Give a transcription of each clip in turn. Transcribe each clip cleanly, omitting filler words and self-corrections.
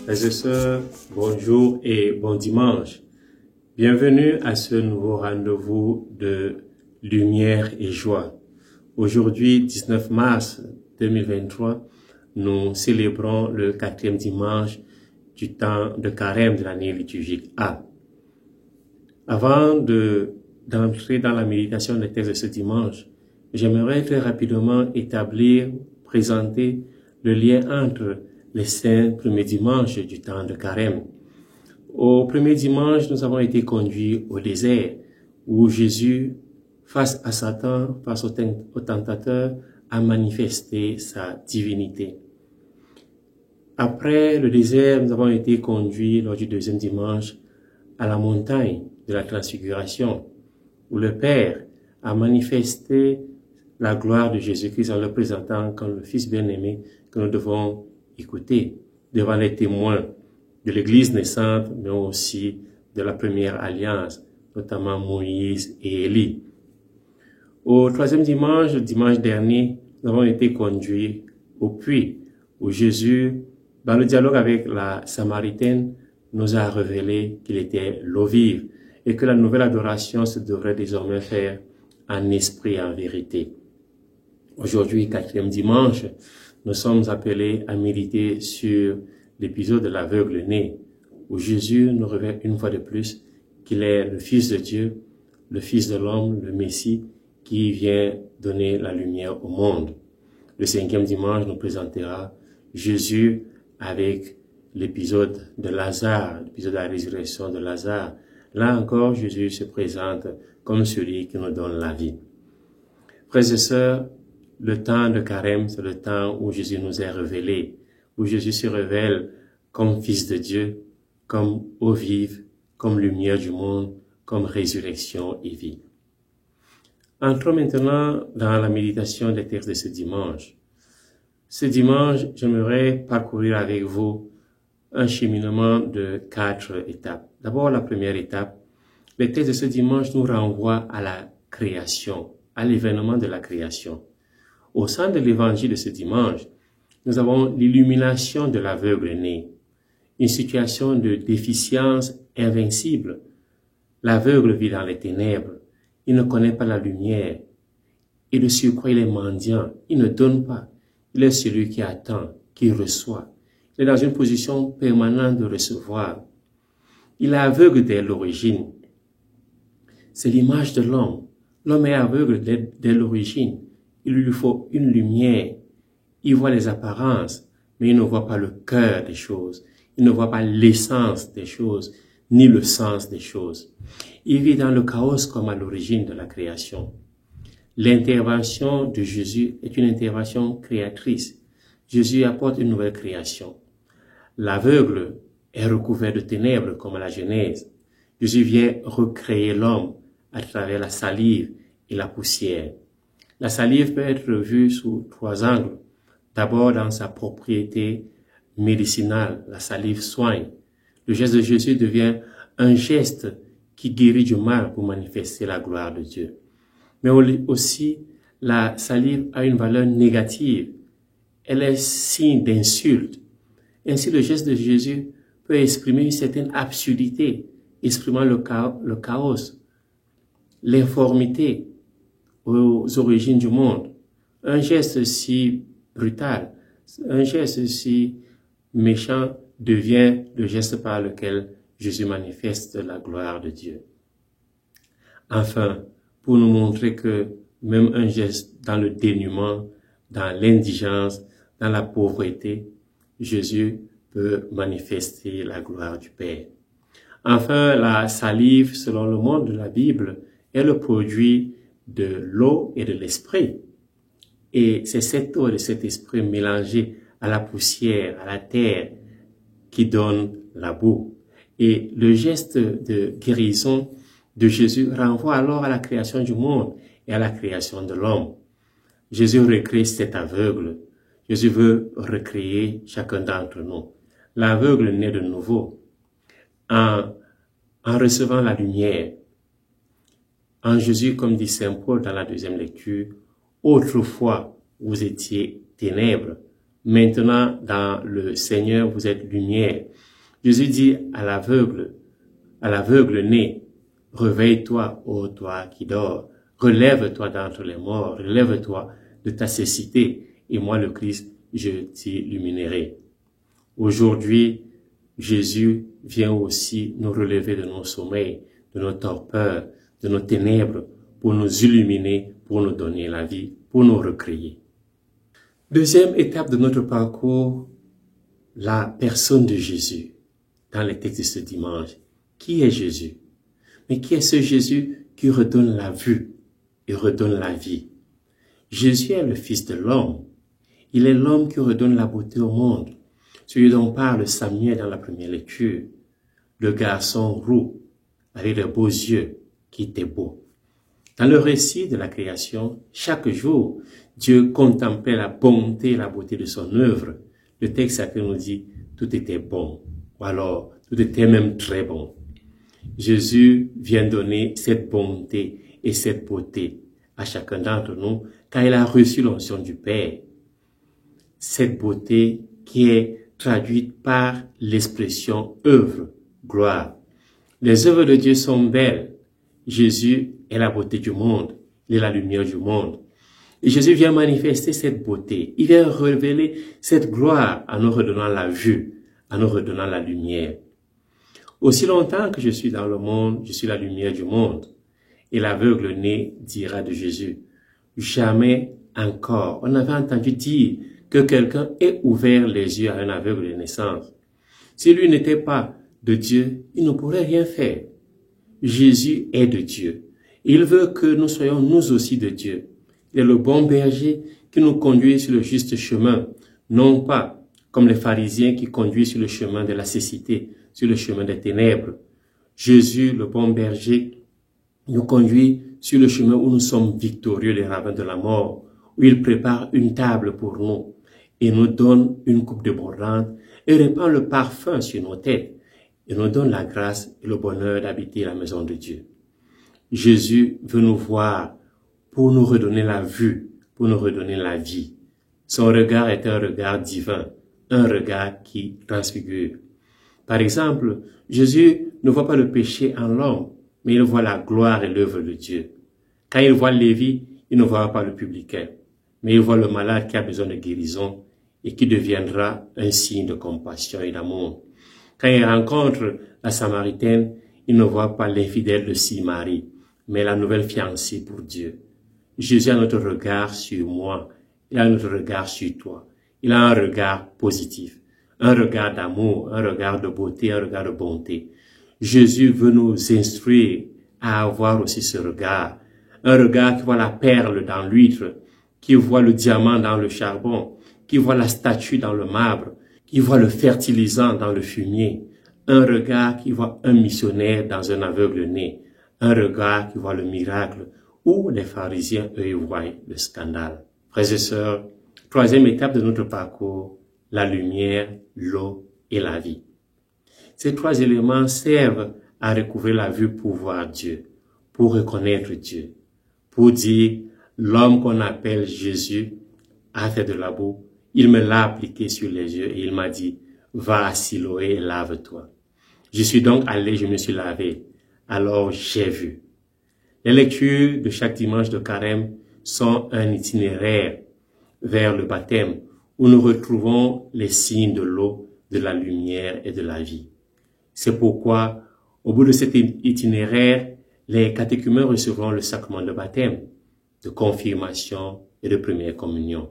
Frères et sœurs, bonjour et bon dimanche. Bienvenue à ce nouveau rendez-vous de lumière et joie. Aujourd'hui, 19 mars 2023, nous célébrons le 4e dimanche du temps de carême de l'année liturgique A. Avant d'entrer dans la méditation des textes de ce dimanche, j'aimerais très rapidement présenter le lien entre les 5 premiers dimanches du temps de carême. Au premier dimanche, nous avons été conduits au désert, où Jésus, face à Satan, face au tentateur, a manifesté sa divinité. Après le désert, nous avons été conduits lors du 2e dimanche à la montagne de la transfiguration, où le Père a manifesté la gloire de Jésus-Christ en le présentant comme le Fils bien-aimé que nous devons écouter devant les témoins de l'Église naissante, mais aussi de la première alliance, notamment Moïse et Élie. Au 3e dimanche, le dimanche dernier, nous avons été conduits au puits, où Jésus, dans le dialogue avec la Samaritaine, nous a révélé qu'il était l'eau vive et que la nouvelle adoration se devrait désormais faire en esprit et en vérité. Aujourd'hui, 4e dimanche, nous sommes appelés à méditer sur l'épisode de l'aveugle né, où Jésus nous révèle une fois de plus qu'il est le Fils de Dieu, le Fils de l'homme, le Messie, qui vient donner la lumière au monde. Le 5e dimanche nous présentera Jésus avec l'épisode de Lazare, l'épisode de la résurrection de Lazare. Là encore, Jésus se présente comme celui qui nous donne la vie. Frères et sœurs, le temps de carême, c'est le temps où Jésus nous est révélé, où Jésus se révèle comme Fils de Dieu, comme eau vive, comme lumière du monde, comme résurrection et vie. Entrons maintenant dans la méditation des textes de ce dimanche. Ce dimanche, j'aimerais parcourir avec vous un cheminement de 4 étapes. D'abord, la première étape, les textes de ce dimanche nous renvoient à la création, à l'événement de la création. Au sein de l'évangile de ce dimanche, nous avons l'illumination de l'aveugle né, une situation de déficience invincible. L'aveugle vit dans les ténèbres, il ne connaît pas la lumière, et de surcroît il est mendiant, il ne donne pas, il est celui qui attend, qui reçoit. Il est dans une position permanente de recevoir. Il est aveugle dès l'origine. C'est l'image de l'homme. L'homme est aveugle dès l'origine. Il lui faut une lumière. Il voit les apparences, mais il ne voit pas le cœur des choses. Il ne voit pas l'essence des choses, ni le sens des choses. Il vit dans le chaos comme à l'origine de la création. L'intervention de Jésus est une intervention créatrice. Jésus apporte une nouvelle création. L'aveugle est recouvert de ténèbres comme à la Genèse. Jésus vient recréer l'homme à travers la salive et la poussière. La salive peut être vue sous 3 angles. D'abord, dans sa propriété médicinale, la salive soigne. Le geste de Jésus devient un geste qui guérit du mal pour manifester la gloire de Dieu. Mais aussi, la salive a une valeur négative. Elle est signe d'insulte. Ainsi, le geste de Jésus peut exprimer une certaine absurdité, exprimant le chaos, l'informité aux origines du monde. Un geste si brutal, un geste si méchant devient le geste par lequel Jésus manifeste la gloire de Dieu. Enfin, pour nous montrer que même un geste dans le dénuement, dans l'indigence, dans la pauvreté, Jésus peut manifester la gloire du Père. Enfin, la salive, selon le monde de la Bible, est le produit de l'eau et de l'esprit. Et c'est cette eau et cet esprit mélangés à la poussière, à la terre, qui donne la boue. Et le geste de guérison de Jésus renvoie alors à la création du monde et à la création de l'homme. Jésus recrée cet aveugle. Jésus veut recréer chacun d'entre nous. L'aveugle naît de nouveau en recevant la lumière. En Jésus, comme dit Saint Paul dans la 2e lecture, autrefois vous étiez ténèbres, Maintenant, dans le Seigneur, vous êtes lumière. Jésus dit à l'aveugle né, réveille-toi, ô toi qui dors, relève-toi d'entre les morts, relève-toi de ta cécité, et moi, le Christ, je t'illuminerai. Aujourd'hui, Jésus vient aussi nous relever de nos sommeils, de nos torpeurs, de nos ténèbres, pour nous illuminer, pour nous donner la vie, pour nous recréer. Deuxième étape de notre parcours, la personne de Jésus. Dans les textes de ce dimanche, qui est Jésus? Mais qui est ce Jésus qui redonne la vue et redonne la vie? Jésus est le Fils de l'homme. Il est l'homme qui redonne la beauté au monde. Celui dont parle Samuel dans la première lecture. Le garçon roux, avec de beaux yeux, qui était beau. Dans le récit de la création, chaque jour, Dieu contemplait la bonté et la beauté de son œuvre. Le texte sacré nous dit, tout était bon. Ou alors, tout était même très bon. Jésus vient donner cette bonté et cette beauté à chacun d'entre nous, car il a reçu l'onction du Père. Cette beauté qui est traduite par l'expression œuvre, gloire. Les œuvres de Dieu sont belles. Jésus est la beauté du monde. Il est la lumière du monde. Et Jésus vient manifester cette beauté. Il vient révéler cette gloire en nous redonnant la vue, en nous redonnant la lumière. Aussi longtemps que je suis dans le monde, je suis la lumière du monde. Et l'aveugle né dira de Jésus, jamais encore. On avait entendu dire que quelqu'un ait ouvert les yeux à un aveugle de naissance. Si lui n'était pas de Dieu, il ne pourrait rien faire. Jésus est de Dieu. Il veut que nous soyons nous aussi de Dieu. Il est le bon berger qui nous conduit sur le juste chemin, non pas comme les pharisiens qui conduisent sur le chemin de la cécité, sur le chemin des ténèbres. Jésus, le bon berger, nous conduit sur le chemin où nous sommes victorieux des ravins de la mort, où il prépare une table pour nous et nous donne une coupe débordante et répand le parfum sur nos têtes et nous donne la grâce et le bonheur d'habiter la maison de Dieu. Jésus veut nous voir pour nous redonner la vue, pour nous redonner la vie. Son regard est un regard divin, un regard qui transfigure. Par exemple, Jésus ne voit pas le péché en l'homme, mais il voit la gloire et l'œuvre de Dieu. Quand il voit Lévi, il ne voit pas le publicain, mais il voit le malade qui a besoin de guérison et qui deviendra un signe de compassion et d'amour. Quand il rencontre la Samaritaine, il ne voit pas l'infidèle de Marie, mais la nouvelle fiancée pour Dieu. Jésus a notre regard sur moi, il a notre regard sur toi. Il a un regard positif, un regard d'amour, un regard de beauté, un regard de bonté. Jésus veut nous instruire à avoir aussi ce regard, un regard qui voit la perle dans l'huître, qui voit le diamant dans le charbon, qui voit la statue dans le marbre, qui voit le fertilisant dans le fumier, un regard qui voit un missionnaire dans un aveugle né, un regard qui voit le miracle, où les pharisiens, eux, voient le scandale. Frères et sœurs, troisième étape de notre parcours, la lumière, l'eau et la vie. Ces trois éléments servent à recouvrir la vue pour voir Dieu, pour reconnaître Dieu, pour dire, l'homme qu'on appelle Jésus a fait de la boue, il me l'a appliqué sur les yeux et il m'a dit, va à Siloé et lave-toi. Je suis donc allé, je me suis lavé, alors j'ai vu. Les lectures de chaque dimanche de carême sont un itinéraire vers le baptême où nous retrouvons les signes de l'eau, de la lumière et de la vie. C'est pourquoi, au bout de cet itinéraire, les catéchumènes recevront le sacrement de baptême, de confirmation et de première communion.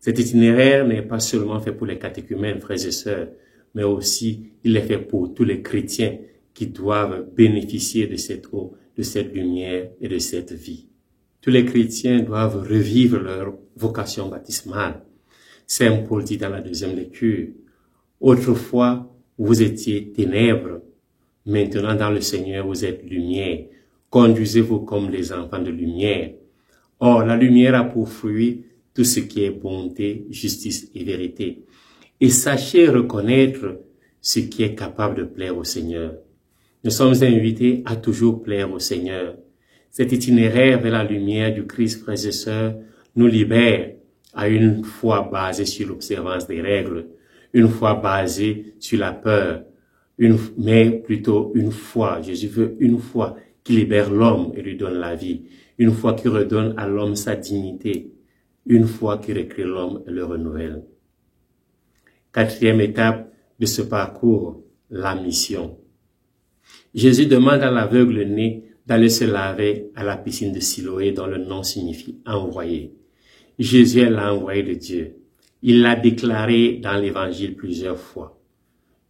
Cet itinéraire n'est pas seulement fait pour les catéchumènes, frères et sœurs, mais aussi il est fait pour tous les chrétiens qui doivent bénéficier de cette eau, de cette lumière et de cette vie. Tous les chrétiens doivent revivre leur vocation baptismale. Saint Paul dit dans la deuxième lecture, « Autrefois, vous étiez ténèbres, maintenant dans le Seigneur vous êtes lumière. Conduisez-vous comme les enfants de lumière. » Or, la lumière a pour fruit tout ce qui est bonté, justice et vérité. Et sachez reconnaître ce qui est capable de plaire au Seigneur. Nous sommes invités à toujours plaire au Seigneur. Cet itinéraire vers la lumière du Christ, frères et sœurs, nous libère à une foi basée sur l'observance des règles, une foi basée sur la peur, mais plutôt une foi. Jésus veut une foi qui libère l'homme et lui donne la vie, une foi qui redonne à l'homme sa dignité, une foi qui recrée l'homme et le renouvelle. Quatrième étape de ce parcours, la mission. Jésus demande à l'aveugle né d'aller se laver à la piscine de Siloé dont le nom signifie envoyé. Jésus est l'envoyé de Dieu. Il l'a déclaré dans l'évangile plusieurs fois.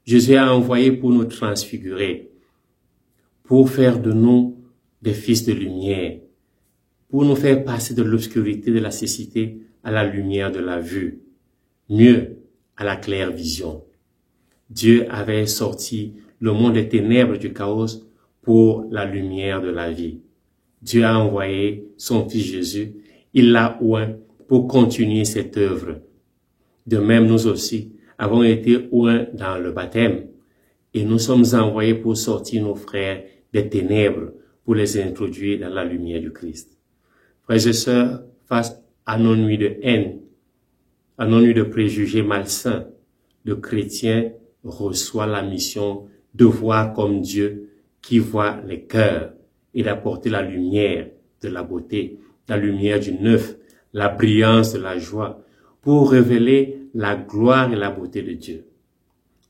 Jésus a envoyé pour nous transfigurer, pour faire de nous des fils de lumière, pour nous faire passer de l'obscurité de la cécité à la lumière de la vue, mieux à la claire vision. Dieu avait sorti le monde des ténèbres du chaos pour la lumière de la vie. Dieu a envoyé son Fils Jésus, il l'a oint pour continuer cette œuvre. De même, nous aussi avons été oints dans le baptême et nous sommes envoyés pour sortir nos frères des ténèbres, pour les introduire dans la lumière du Christ. Frères et sœurs, face à nos nuits de haine, à nos nuits de préjugés malsains, le chrétien reçoit la mission de voir comme Dieu qui voit les cœurs et d'apporter la lumière de la beauté, la lumière du neuf, la brillance de la joie, pour révéler la gloire et la beauté de Dieu.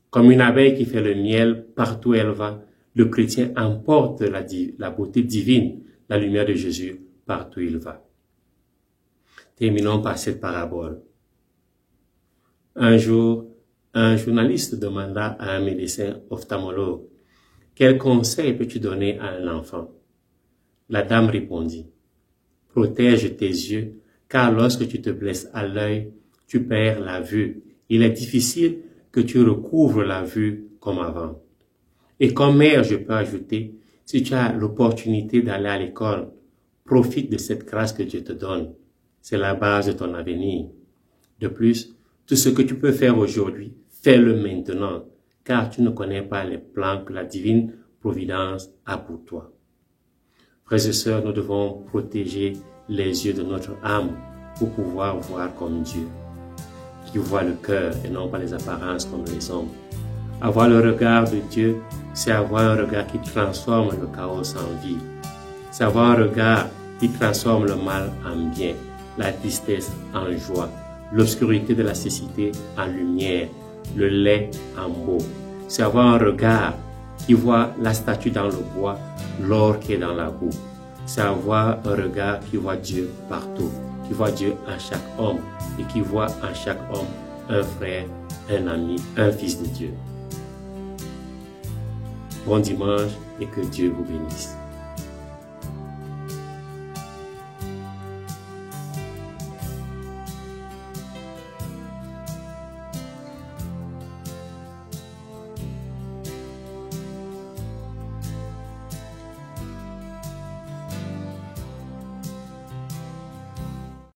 Comme une abeille qui fait le miel partout où elle va, le chrétien emporte la beauté divine, la lumière de Jésus partout où il va. Terminons par cette parabole. Un jour, un journaliste demanda à un médecin ophtalmologue, « Quel conseil peux-tu donner à un enfant ?» La dame répondit, « Protège tes yeux, car lorsque tu te blesses à l'œil, tu perds la vue. Il est difficile que tu recouvres la vue comme avant. Et comme mère, je peux ajouter, si tu as l'opportunité d'aller à l'école, profite de cette grâce que Dieu te donne. C'est la base de ton avenir. De plus, tout ce que tu peux faire aujourd'hui, fais-le maintenant, car tu ne connais pas les plans que la divine providence a pour toi. » Frères et sœurs, nous devons protéger les yeux de notre âme pour pouvoir voir comme Dieu, qui voit le cœur et non pas les apparences comme les hommes. Avoir le regard de Dieu, c'est avoir un regard qui transforme le chaos en vie. C'est avoir un regard qui transforme le mal en bien, la tristesse en joie, l'obscurité de la cécité en lumière, le lait en beau. C'est avoir un regard qui voit la statue dans le bois, l'or qui est dans la boue. C'est avoir un regard qui voit Dieu partout, qui voit Dieu en chaque homme et qui voit en chaque homme un frère, un ami, un fils de Dieu. Bon dimanche et que Dieu vous bénisse.